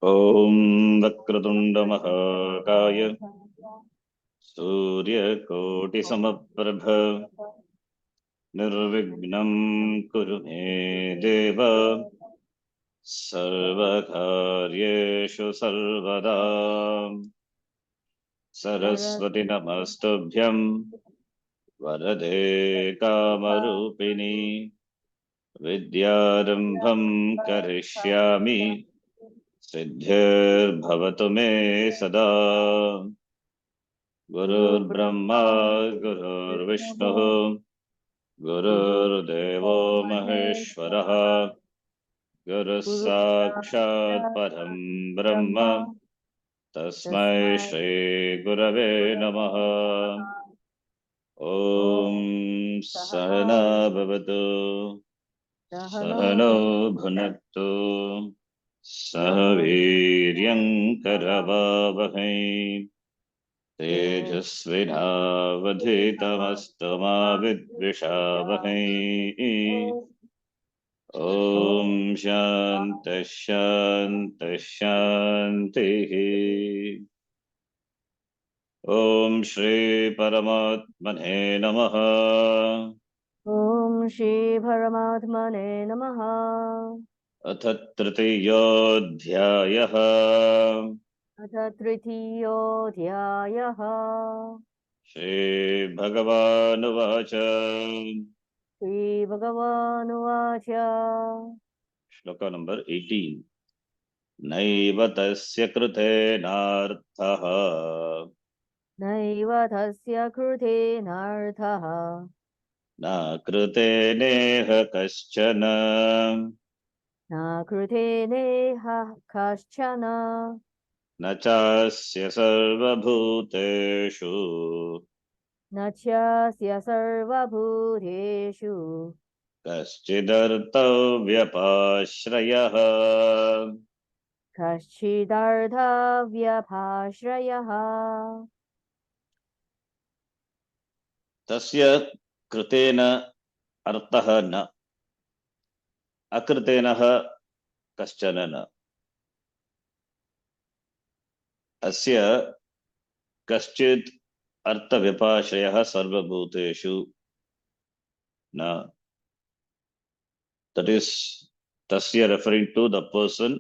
ॐ वक्रतुण्ड महाकाय सूर्यकोटिसमप्रभ निर्विघ्नं कुरु मे देव सर्वकार्येषु सर्वदा सरस्वती नमस्तुभ्यं वरदे कामरूपिणी विद्यारम्भं करिष्यामि सिद्धिर्भवतु मे सदा गुरुर्ब्रह्मा गुरुर्विष्णुः गुरुर्देवो महेश्वरः गुरुः साक्षात् परं ब्रह्म तस्मै श्रीगुरवे नमः। ॐ सहना भवतु सहनौ भुनक्तु सह वीर्यं करवावहै तेजस्विनावधीतमस्तु मा विद्विषावहै। ॐ शान्तिः शान्तिः शान्तिः। ॐ श्री परमात्मने नमः। ॐ श्री परमात्मने नमः। अथ तृतीयोऽध्यायः। अथ तृतीयोऽध्यायः। श्रीभगवानुवाच। श्रीभगवानुवाच। श्लोक नंबर 18। नैव तस्य कृतेनार्थः नैव तस्य कृतेनार्थः न कृतेनेह कश्चन न कृतेनेह कश्चन न चास्य सर्वभूतेषु न चास्य सर्वभूतेषु कश्चिदर्थव्यपाश्रयः कश्चिदर्थव्यपाश्रयः तस्य कृतेन अर्थः न अकृतेनः कश्चन न अस्य कश्चित् अर्थव्यपाश्रयः सर्वभूतेषु न. That is, tasya referring to the person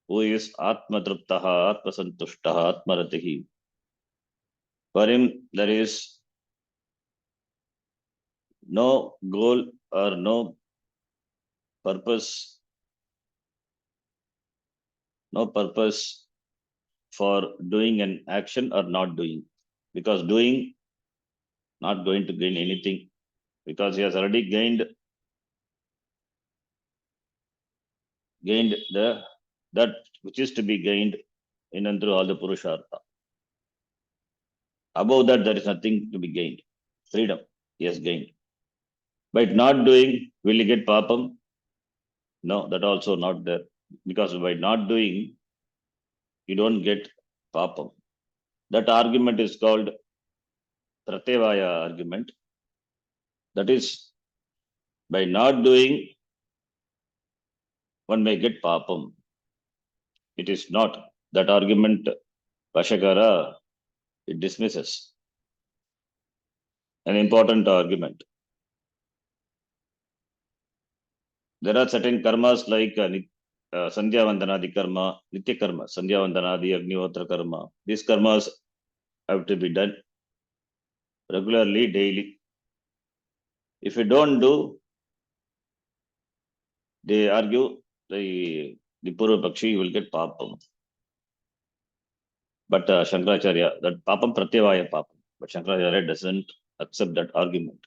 who is atmatruptaha, atmasantushtaha, atmaratihi. For him, there is no goal or no purpose, for doing an action or not doing. Because doing, not going to gain anything, because he has already gained that which is to be gained in and through all the purushartha. Above that, there is nothing to be gained. Freedom he has gained. By not doing, will he get papam? No, that also not there. Because by not doing, you don't get papam. That argument is called pratyavaya argument. That is, by not doing, one may get papam. It is not. That argument, Vashakara, it dismisses. An important argument. There are certain karmas like Sandhya Vandanadi karma, Nitya karma, Sandhya Vandanadi, Agnihotra karma. These karmas have to be done regularly, daily. If you don't do, they argue the Purva Pakshi will get papam. But Shankaracharya, that papam pratyavaya papam. But Shankaracharya doesn't accept that argument.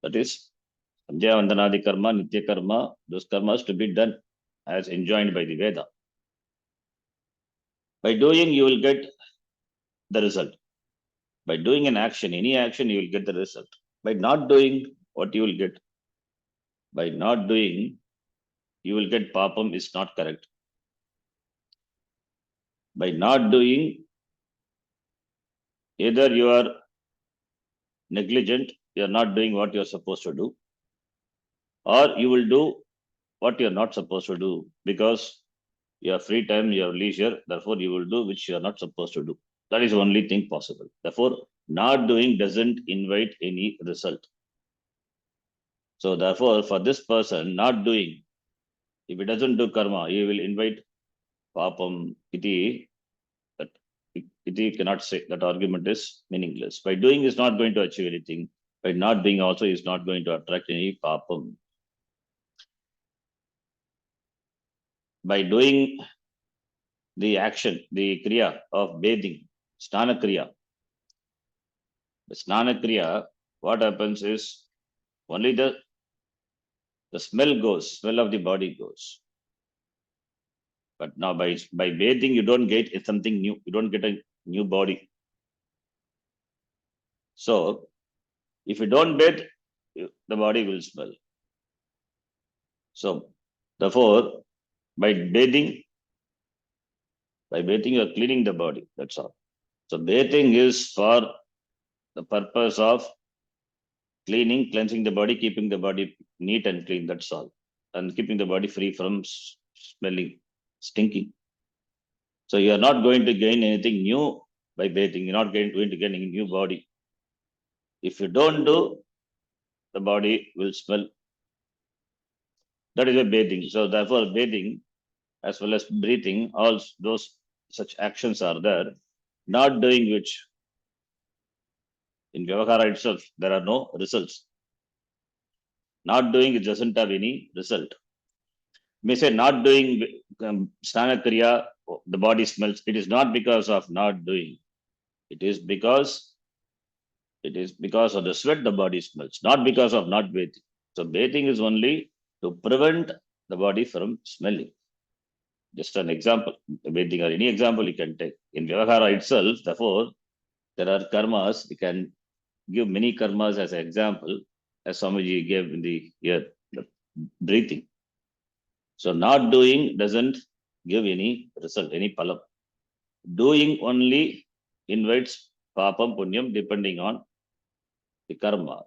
That is, Sandhya Vandanadi karma, Nitya karma, those karmas to be done as enjoined by the Veda. By doing, you will get the result. By doing an action, any action, you will get the result. By not doing, what you will get? By not doing, you will get papam is not correct. By not doing, either you are negligent, you are not doing what you are supposed to do, or you will do what you're not supposed to do, because you have free time, you have leisure, therefore you will do which you are not supposed to do. That is the only thing possible. Therefore, not doing doesn't invite any result. So therefore, for this person, not doing, if he doesn't do karma, he will invite papam iti. That iti cannot say, that argument is meaningless. By doing is not going to achieve anything. By not doing also is not going to attract any papam. By doing the action, the kriya of bathing, snana kriya. The snana kriya, what happens is only the smell goes, smell of the body goes. But now by bathing, you don't get something new. You don't get a new body. So if you don't bathe, the body will smell. So therefore, by bathing, you are cleaning the body. That's all. So bathing is for the purpose of cleaning, cleansing the body, keeping the body neat and clean. That's all. And keeping the body free from smelling, stinking. So you are not going to gain anything new by bathing. You're not going to gain any new body. If you don't do, the body will smell. That is a bathing. So therefore, bathing as well as breathing, all those such actions are there. Not doing which, in Vyavahara itself, there are no results. Not doing it doesn't have any result. May say not doing Snana Kriya, the body smells. It is not because of not doing. It is because of the sweat the body smells, not because of not bathing. So bathing is only to prevent the body from smelling. Just an example, bathing or any example you can take. In Vyavahara itself, therefore, there are karmas. We can give many karmas as an example, as Swamiji gave in the breathing. So not doing doesn't give any result, any palam. Doing only invites papam, punyam, depending on the karma,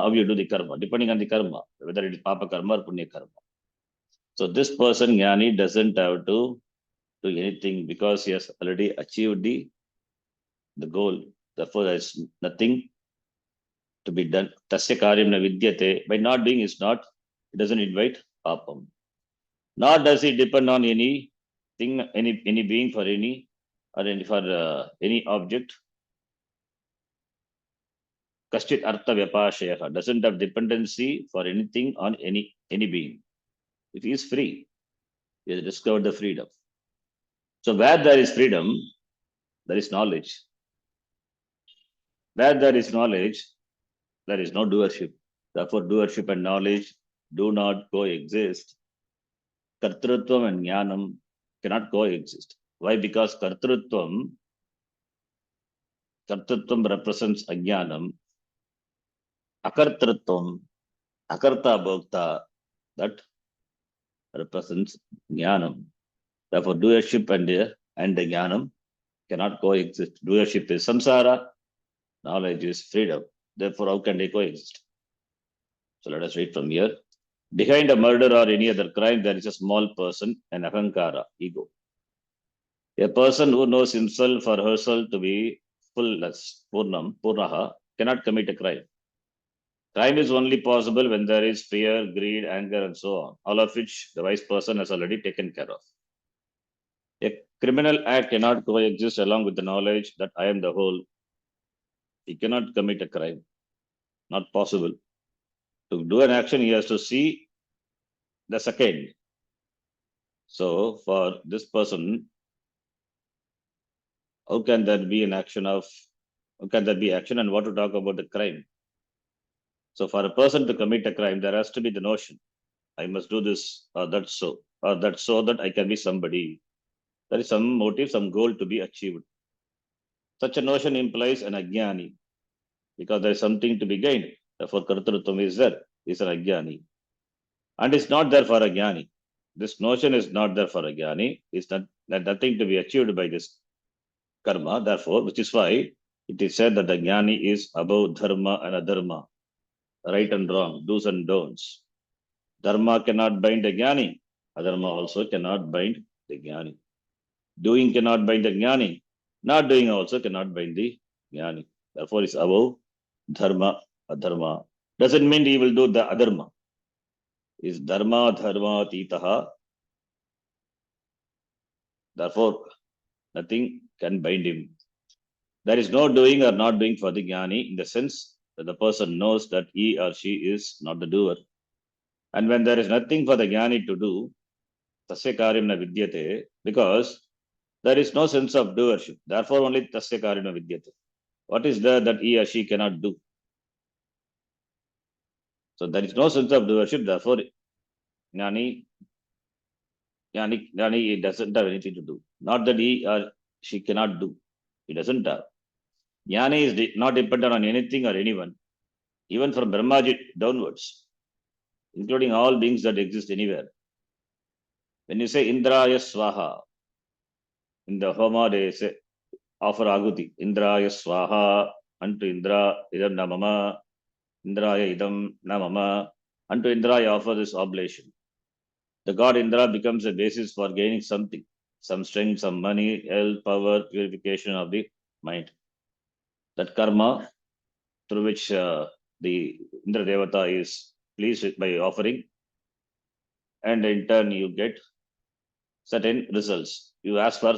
how you do the karma, depending on the karma, whether it is papa karma or punya karma. So this person, Jnani, doesn't have to do anything because he has already achieved the goal. Therefore, there is nothing to be done. Tasya karyam na vidyate. By not doing is not, it doesn't invite papam. Nor does it depend on any thing, any being for any or any object. Kashchit artha vyapashaya doesn't have dependency for anything on any being. If he is free, he has discovered the freedom. So where there is freedom, there is knowledge. Where there is knowledge, there is no doership. Therefore, doership and knowledge do not coexist. Kartrutvam and jnanam cannot coexist. Why? Because kartrutvam represents ajnanam, akartrutvam, akarta bhokta, that represents jnanam. Therefore, doership and the jnanam cannot coexist. Doership is samsara, knowledge is freedom. Therefore, how can they coexist? So let us read from here. Behind a murder or any other crime, there is a small person, an ahankara, ego. A person who knows himself or herself to be fullness, purnaha, cannot commit a crime. Crime is only possible when there is fear, greed, anger, and so on, all of which the wise person has already taken care of. A criminal act cannot coexist along with the knowledge that I am the whole. He cannot commit a crime. Not possible. To do an action, he has to see the second. So for this person, how can there be action and what to talk about the crime? So for a person to commit a crime, there has to be the notion, I must do this, or that's so that I can be somebody. There is some motive, some goal to be achieved. Such a notion implies an ajnani, because there is something to be gained. Therefore, kartrutvam is there, is an ajnani. And it's not there for a jnani. This notion is not there for a jnani. It's nothing to be achieved by this karma. Therefore, which is why it is said that the jnani is above dharma and adharma, right and wrong, do's and don'ts. Dharma cannot bind the jnani. Adharma also cannot bind the jnani. Doing cannot bind the jnani. Not doing also cannot bind the jnani. Therefore, it's above dharma, adharma. Doesn't mean he will do the adharma. Is dharma, dharma, titaha. Therefore, nothing can bind him. There is no doing or not doing for the jnani in the sense that the person knows that he or she is not the doer. And when there is nothing for the jnani to do, tasya karyam na vidyate, because there is no sense of doership. Therefore, only tasya karyam na vidyate. What is there that he or she cannot do? So there is no sense of doership. Therefore, jnani doesn't have anything to do. Not that he or she cannot do. He doesn't have. Jnani is not dependent on anything or anyone, even from Brahmaji downwards, including all beings that exist anywhere. When you say Indraya Swaha, in the Homa they say, offer Aguti, Indraya Swaha, unto Indra idam namama, Indraya idam namama, unto Indra I offer this oblation. The god Indra becomes a basis for gaining something, some strength, some money, health, power, purification of the mind. That karma through which the Indra Devata is pleased by offering, and in turn you get certain results. You ask for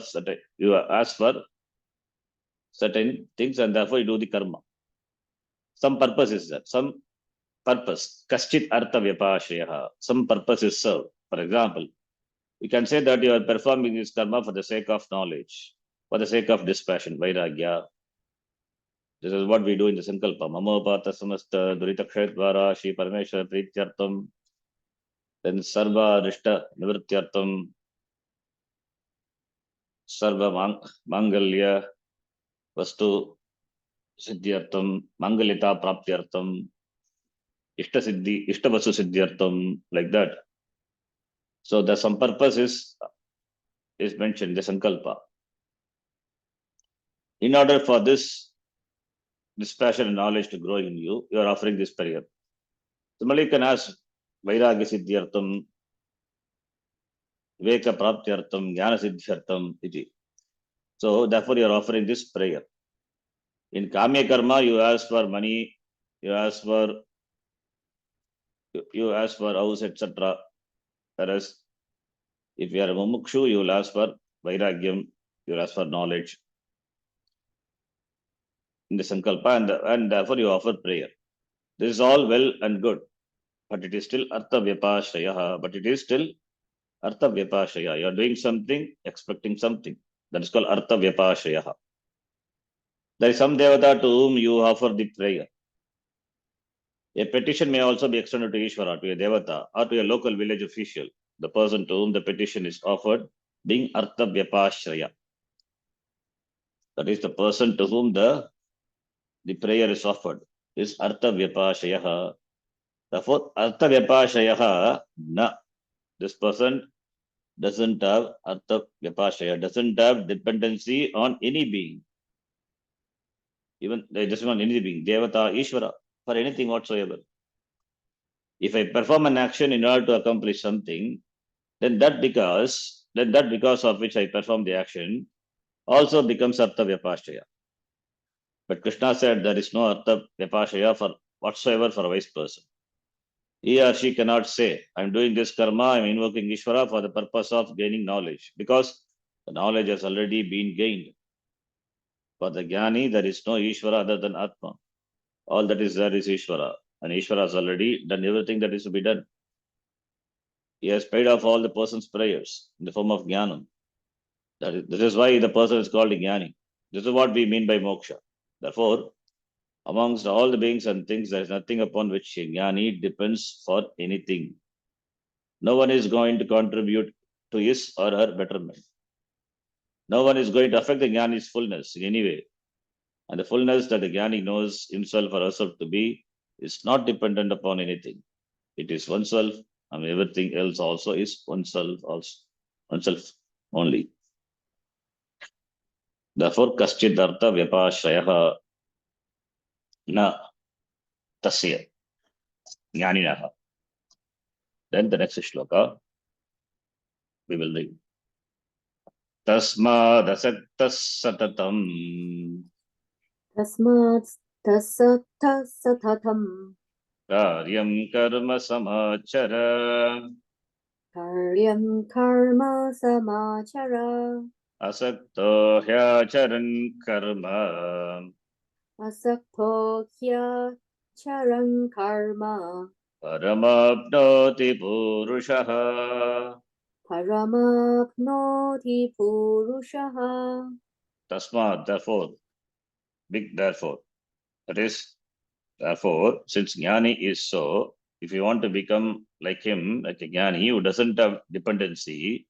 certain things, and therefore you do the karma. Some purpose is that. Some purpose. Kaschit artha vyapashriyaha. Some purpose is served. For example, you can say that you are performing this karma for the sake of knowledge, for the sake of dispassion, vairagya. This is what we do in the Sankalpa. Mamopata samasta duritakshaydvara Shri Parameshwara Prityartam. Then Sarva Rishta Nivrityartam. Sarva Mangalya Vastu Siddhyartam. Mangalita Praptyartam. Ishtavasu Siddhyartam. Like that. So the some purpose is mentioned, the Sankalpa. In order for this passion and knowledge to grow in you, you are offering this prayer. Similarly, you can ask Vairagya Siddhyartam, Viveka Praptyartam, Jnana Siddhyartam, iti. So therefore you are offering this prayer. In Kamya Karma, you ask for money, you ask for house, etc. Whereas if you are a Mumukshu, you will ask for Vairagyam, you will ask for knowledge in the Sankalpa, and therefore you offer prayer. This is all well and good, but it is still Artha Vyapashraya. But it is still Artha Vyapashraya. You are doing something, expecting something. That is called Artha Vyapashraya. There is some Devata to whom you offer the prayer. A petition may also be extended to Ishvara, to a Devata, or to a local village official, the person to whom the petition is offered, being Artha Vyapashraya. That is the person to whom the prayer is offered, is Artha Vyapashraya. Therefore, Artha Vyapashraya, na. This person doesn't have Artha Vyapashraya, doesn't have dependency on any being. Even they doesn't want any being, Devata, Ishvara, for anything whatsoever. If I perform an action in order to accomplish something, then that because of which I perform the action also becomes Artha Vyapashraya. But Krishna said there is no Artha Vyapashraya for whatsoever for a wise person. He or she cannot say, I'm doing this karma, I'm invoking Ishvara for the purpose of gaining knowledge, because the knowledge has already been gained. For the Jnani, there is no Ishvara other than Atma. All that is there is Ishvara. And Ishvara has already done everything that is to be done. He has paid off all the person's prayers in the form of Jnanam. This is why the person is called a Jnani. This is what we mean by moksha. Therefore, amongst all the beings and things, there is nothing upon which a Jnani depends for anything. No one is going to contribute to his or her betterment. No one is going to affect the Jnani's fullness in any way. And the fullness that the Jnani knows himself or herself to be is not dependent upon anything. It is oneself, and everything else also is oneself only. Therefore, Kaschidartha Vyapashraya na tasya jnaninaha. Then the next shloka we will read. Tasmadasaktas satatam Tasmat tasatha satatam karyam karma samachara karyam karma samachara asakto hyacharan karma asakto hya charan karma paramapnoti purushaha. paramapnoti purushaha. Tasmad, therefore, big therefore. That is, therefore, since Jnani is so, if you want to become like him, like a Jnani who doesn't have dependency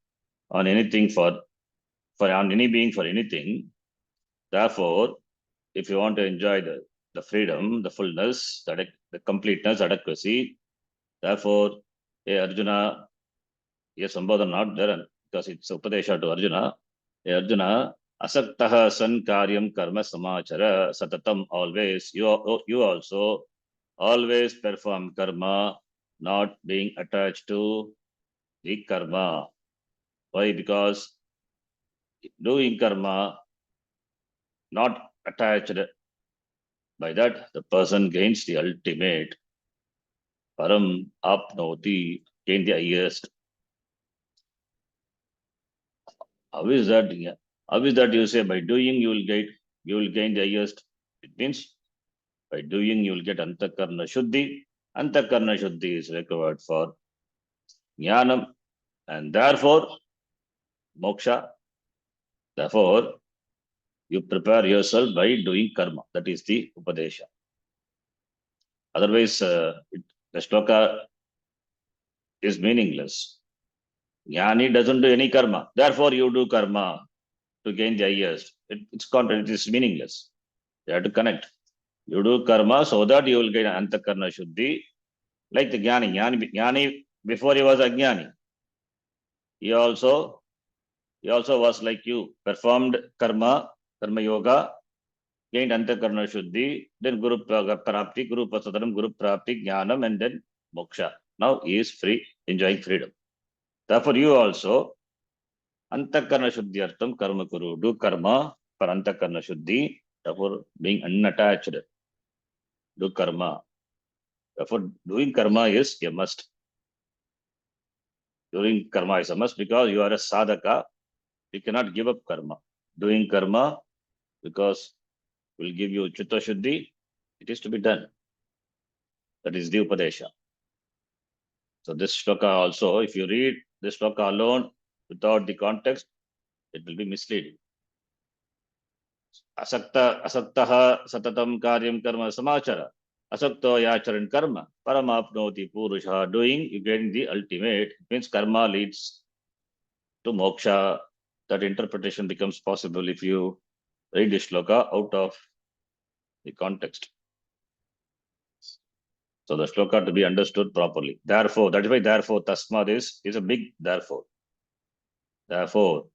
on anything on any being for anything, therefore, if you want to enjoy the freedom, the fullness, the completeness, adequacy, therefore, hey Arjuna, yes, Sambodhan not there because it's Upadesha to Arjuna. Hey Arjuna, asaktaha san karyam karma samachara satatam always. You also always perform karma, not being attached to the karma. Why? Because doing karma, not attached, by that the person gains the ultimate. Param apnoti, gain the highest. How is that? How is that you say by doing you will gain the highest? It means by doing you will get antakarna shuddhi. Antakarna shuddhi is required for jnanam and therefore moksha. Therefore, you prepare yourself by doing karma. That is the upadesha. Otherwise, the shloka is meaningless. Jnani doesn't do any karma. Therefore, you do karma to gain the highest. It's contrary. It is meaningless. You have to connect. You do karma so that you will get antakarna shuddhi. Like the Jnani before he was ajnani, he also was like you, performed karma yoga, gained antakarna shuddhi, then guru prapti, guru pasadaram, guru prapti, jnanam, and then moksha. Now he is free, enjoying freedom. Therefore, you also antakarna shuddhi artam karma kuru, do karma for antakarna shuddhi. Therefore, being unattached, do karma. Therefore, doing karma is a must. Doing karma is a must because you are a sadhaka. You cannot give up karma. Doing karma because will give you chitta shuddhi. It is to be done. That is the upadesha. So this shloka also, if you read this shloka alone without the context, it will be misleading. Asaktaha satatam karyam karma samachara. Asakto yacharan karma. Paramapnoti purusha. Doing, you get the ultimate. It means karma leads to moksha. That interpretation becomes possible if you read the shloka out of the context. So the shloka to be understood properly. Therefore, that is why therefore tasmad is a big therefore. Therefore,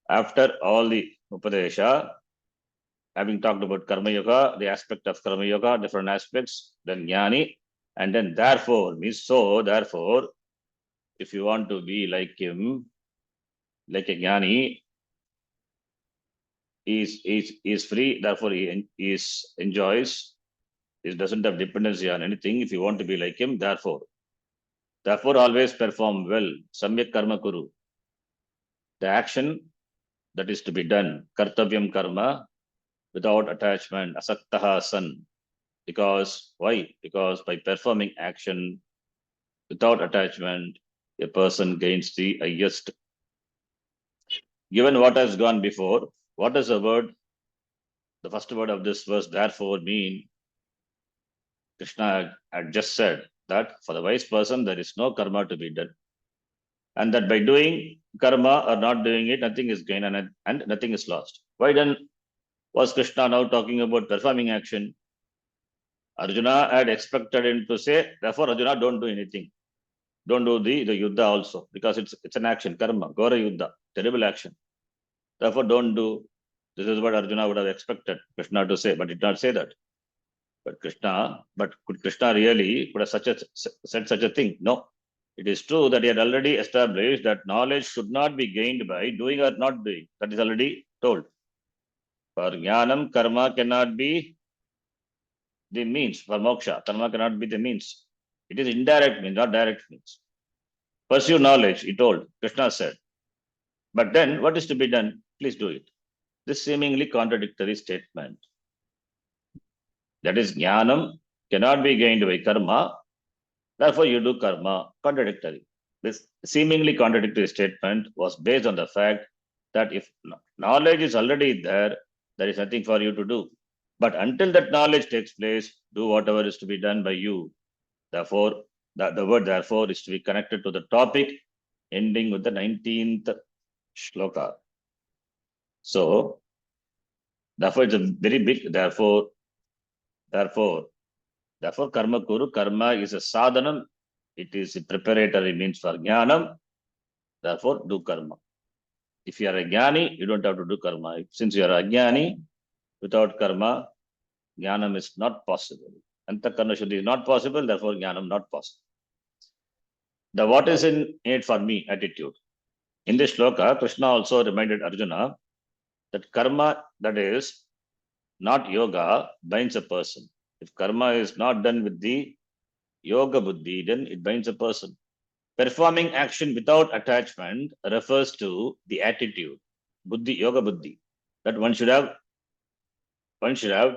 after all the upadesha, having talked about karma yoga, the aspect of karma yoga, different aspects, then jnani, and then therefore means so, therefore, if you want to be like him, like a jnani, is free, therefore he enjoys, he doesn't have dependency on anything. If you want to be like him, therefore always perform well. Samyak karma kuru. The action that is to be done, kartavyam karma, without attachment, asaktaha san. Because why? Because by performing action without attachment, a person gains the highest. Given what has gone before, what does the word, the first word of this verse, therefore, mean? Krishna had just said that for the wise person, there is no karma to be done. And that by doing karma or not doing it, nothing is gained and nothing is lost. Why then was Krishna now talking about performing action? Arjuna had expected him to say, therefore, Arjuna, don't do anything. Don't do the yuddha also, because it's an action, karma, Gora yuddha, terrible action. Therefore, don't do. This is what Arjuna would have expected Krishna to say, but did not say that. But could Krishna really could have said such a thing? No. It is true that he had already established that knowledge could not be gained by doing or not doing. That is already told. For jnanam, karma cannot be the means. For moksha, karma cannot be the means. It is indirect means, not direct means. Pursue knowledge, he told. Krishna said. But then, what is to be done? Please do it. This seemingly contradictory statement. That is, jnanam cannot be gained by karma. Therefore, you do karma. Contradictory. This seemingly contradictory statement was based on the fact that if knowledge is already there, there is nothing for you to do. But until that knowledge takes place, do whatever is to be done by you. Therefore, the word therefore is to be connected to the topic ending with the 19th shloka. So, therefore, it's a very big therefore, karma kuru. Karma is a sadhanam. It is a preparatory means for jnanam. Therefore, do karma. If you are a jnani, you don't have to do karma. Since you are a jnani, without karma, jnanam is not possible. Antakarna shuddhi is not possible, therefore jnanam not possible. The what is in it for me attitude. In this shloka, Krishna also reminded Arjuna that karma, that is not yoga, binds a person. If karma is not done with the yoga buddhi, then it binds a person. Performing action without attachment refers to the attitude, buddhi, yoga buddhi, that one should have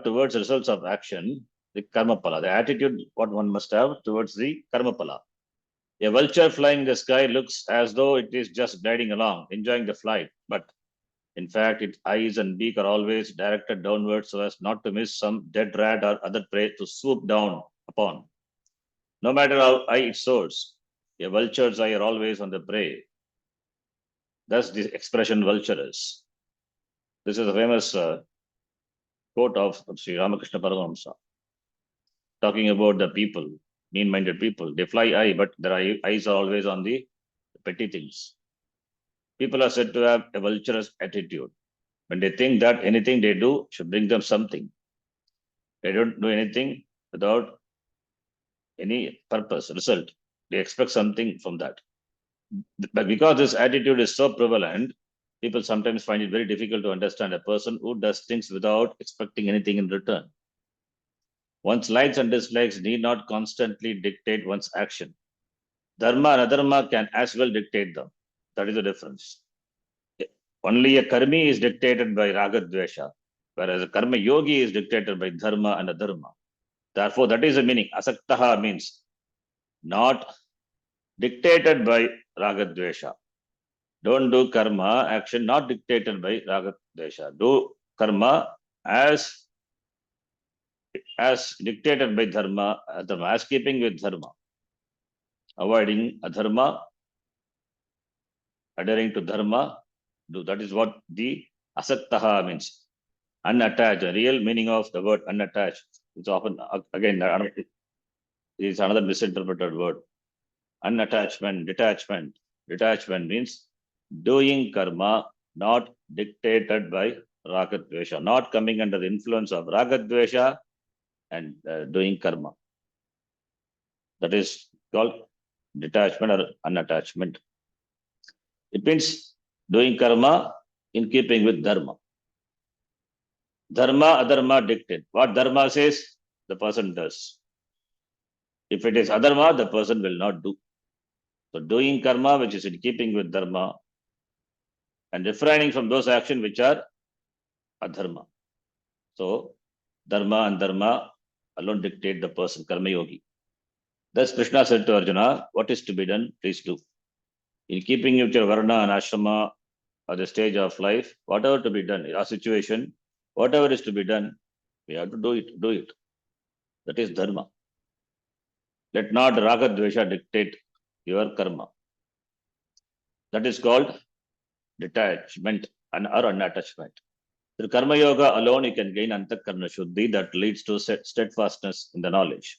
towards results of action, the karma pala, the attitude what one must have towards the karma pala. A vulture flying in the sky looks as though it is just gliding along, enjoying the flight, but in fact, its eyes and beak are always directed downwards so as not to miss some dead rat or other prey to swoop down upon. No matter how high it soars, a vulture's eye are always on the prey. Thus, the expression vulturous. This is a famous quote of Sri Ramakrishna Paramahamsa, talking about the people, mean-minded people. They fly high, but their eyes are always on the petty things. People are said to have a vulturous attitude. When they think that anything they do should bring them something, they don't do anything without any purpose, result. They expect something from that. But because this attitude is so prevalent, people sometimes find it very difficult to understand a person who does things without expecting anything in return. One's likes and dislikes need not constantly dictate one's action. Dharma and adharma can as well dictate them. That is the difference. Only a karmi is dictated by raga dvesha, whereas a karma yogi is dictated by dharma and adharma. Therefore, that is the meaning. Asaktaha means not dictated by raga dvesha. Don't do karma, action not dictated by raga dvesha. Do karma as dictated by dharma, adharma, as keeping with dharma. Avoiding adharma, adhering to dharma, do. That is what the asaktaha means. Unattached. The real meaning of the word unattached is often, again, is another misinterpreted word. Unattachment, detachment. Detachment means doing karma not dictated by ragadvesha, not coming under the influence of ragadvesha and doing karma. That is called detachment or unattachment. It means doing karma in keeping with dharma. Dharma, adharma dictate. What dharma says, the person does. If it is adharma, the person will not do. So doing karma, which is in keeping with dharma, and refraining from those actions which are adharma. So dharma and dharma alone dictate the person, karma yogi. Thus Krishna said to Arjuna, what is to be done, please do. In keeping with your varna and ashrama or the stage of life, whatever to be done, our situation, whatever is to be done, we have to do it. That is dharma. Let not raga dvesha dictate your karma. That is called detachment or unattachment. Through karma yoga alone, you can gain antakarna shuddhi that leads to steadfastness in the knowledge.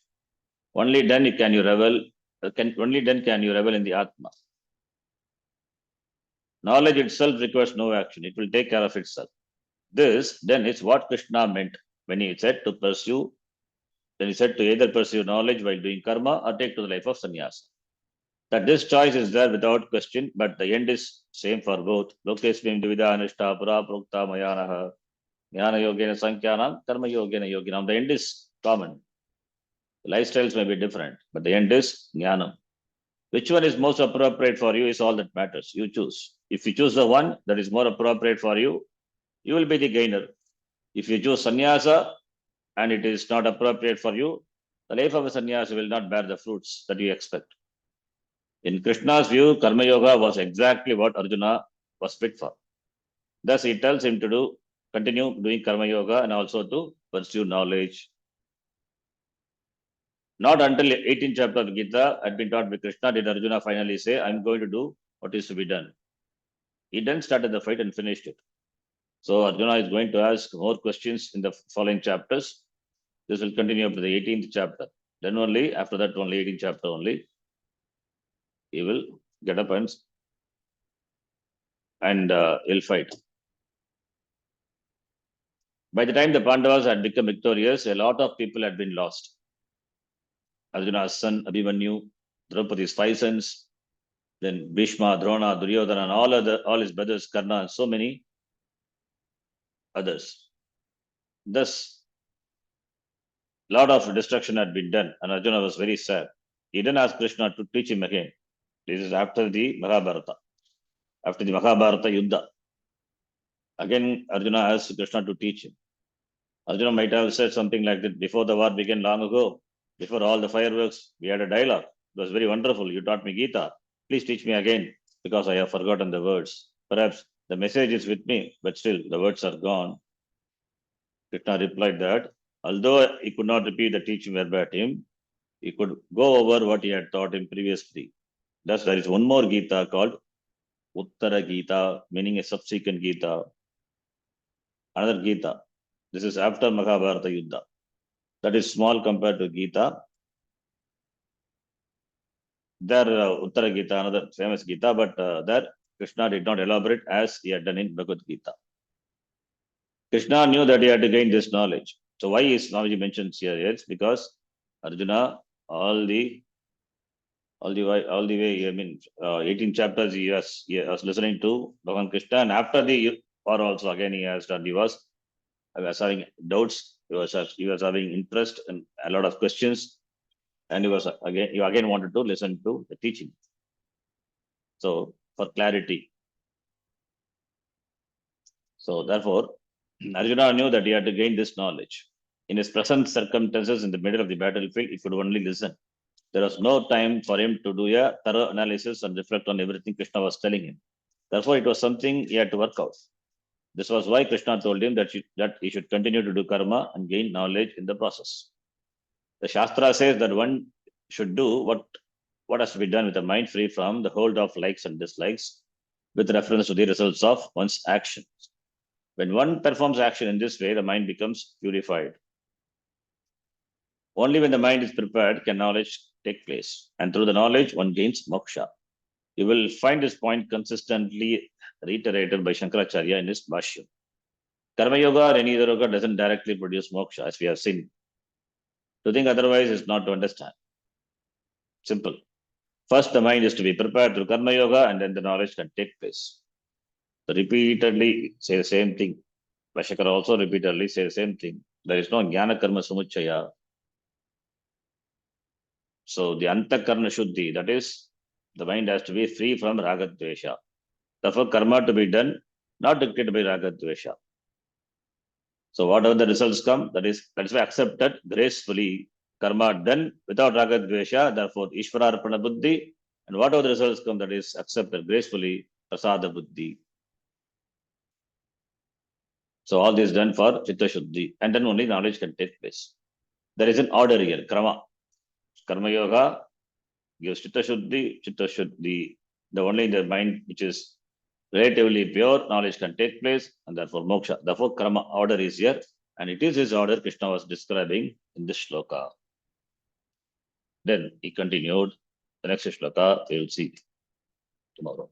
Only then can you revel in the Atma. Knowledge itself requires no action. It will take care of itself. This then is what Krishna meant when he said to pursue. Then he said to either pursue knowledge while doing karma or take to the life of sannyasa. That this choice is there without question, but the end is same for both. Lokesmim Dvida Anishta Pura Prokta Mayanaha Jnana Yogena Sankyanam Karma Yogena Yoginam. The end is common. The lifestyles may be different, but the end is Jnanam. Which one is most appropriate for you is all that matters. You choose. If you choose the one that is more appropriate for you, you will be the gainer. If you choose sannyasa and it is not appropriate for you, the life of a sannyasa will not bear the fruits that you expect. In Krishna's view, Karma Yoga was exactly what Arjuna was fit for. Thus, he tells him to continue doing Karma Yoga and also to pursue knowledge. Not until 18th chapter of Gita had been taught by Krishna did Arjuna finally say, I'm going to do what is to be done. He then started the fight and finished it. So Arjuna is going to ask more questions in the following chapters. This will continue up to the 18th chapter. Then only, after that only 18th chapter only, he will get up and he'll fight. By the time the Pandavas had become victorious, a lot of people had been lost. Arjuna's son Abhimanyu, Draupadi's 5 sons, then Bhishma, Drona, Duryodhana, and all his brothers, Karna, and so many others. Thus, a lot of destruction had been done, and Arjuna was very sad. He didn't ask Krishna to teach him again. This is after the Mahabharata. After the Mahabharata Yuddha. Again, Arjuna asked Krishna to teach him. Arjuna might have said something like that before the war began long ago. Before all the fireworks, we had a dialogue. It was very wonderful. You taught me Gita. Please teach me again because I have forgotten the words. Perhaps the message is with me, but still the words are gone. Krishna replied that although he could not repeat the teaching verbatim, he could go over what he had taught him previously. Thus, there is one more Gita called Uttara Gita, meaning a subsequent Gita. Another Gita. This is after Mahabharata Yuddha. That is small compared to Gita. There, Uttara Gita, another famous Gita, but there Krishna did not elaborate as he had done in Bhagavad Gita. Krishna knew that he had to gain this knowledge. So why is Swamiji mentions here? It's because Arjuna, all the way, I mean, 18 chapters he was listening to Bhagavan Krishna, and after the war also again he has done. He was having doubts. He was having interest and a lot of questions, and he again wanted to listen to the teaching. So for clarity. So therefore, Arjuna knew that he had to gain this knowledge. In his present circumstances, in the middle of the battlefield, he could only listen. There was no time for him to do a thorough analysis and reflect on everything Krishna was telling him. Therefore, it was something he had to work out. This was why Krishna told him that he should continue to do karma and gain knowledge in the process. The Shastra says that one should do what has to be done with the mind free from the hold of likes and dislikes with reference to the results of one's actions. When one performs action in this way, the mind becomes purified. Only when the mind is prepared can knowledge take place. And through the knowledge, one gains moksha. You will find this point consistently reiterated by Shankaracharya in his Bhashya. Karma Yoga or any other yoga doesn't directly produce moksha, as we have seen. To think otherwise is not to understand. Simple. First, the mind is to be prepared through Karma Yoga, and then the knowledge can take place. So repeatedly say the same thing. Bhashyakara also repeatedly say the same thing. There is no Jnana Karma Samuchaya. So the Antakarna Shuddhi, that is, the mind has to be free from Ragadvesha. Therefore, karma to be done, not dictated by Ragadvesha. So whatever the results come, that is why accepted gracefully. Karma done without Ragadvesha, therefore Ishvararpana Buddhi, and whatever the results come, that is accepted gracefully, Prasada Buddhi. So all this done for Chitta Shuddhi, and then only knowledge can take place. There is an order here, Krama. Karma Yoga gives Chitta Shuddhi, the only in the mind which is relatively pure, knowledge can take place, and therefore moksha. Therefore, karma order is here, and it is his order Krishna was describing in this shloka. Then he continued the next shloka, we will see tomorrow.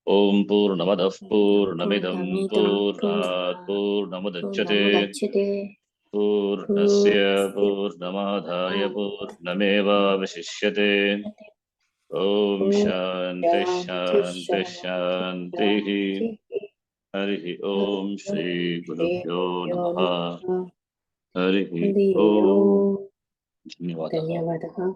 Om Purnamadav Purnamidam Purnat Purnamudachyate Purnasya Purnamadhaya Purnameva Vashishyate. Om Om Shanti Shanti Shanti Shanti Shanti. Shanti. Harihi Om Shri Shri Gurubhyo Guru Namaha. Namaha. Harihi Harihi Om. Om. Dhanyavadaha. Dhanyavadaha.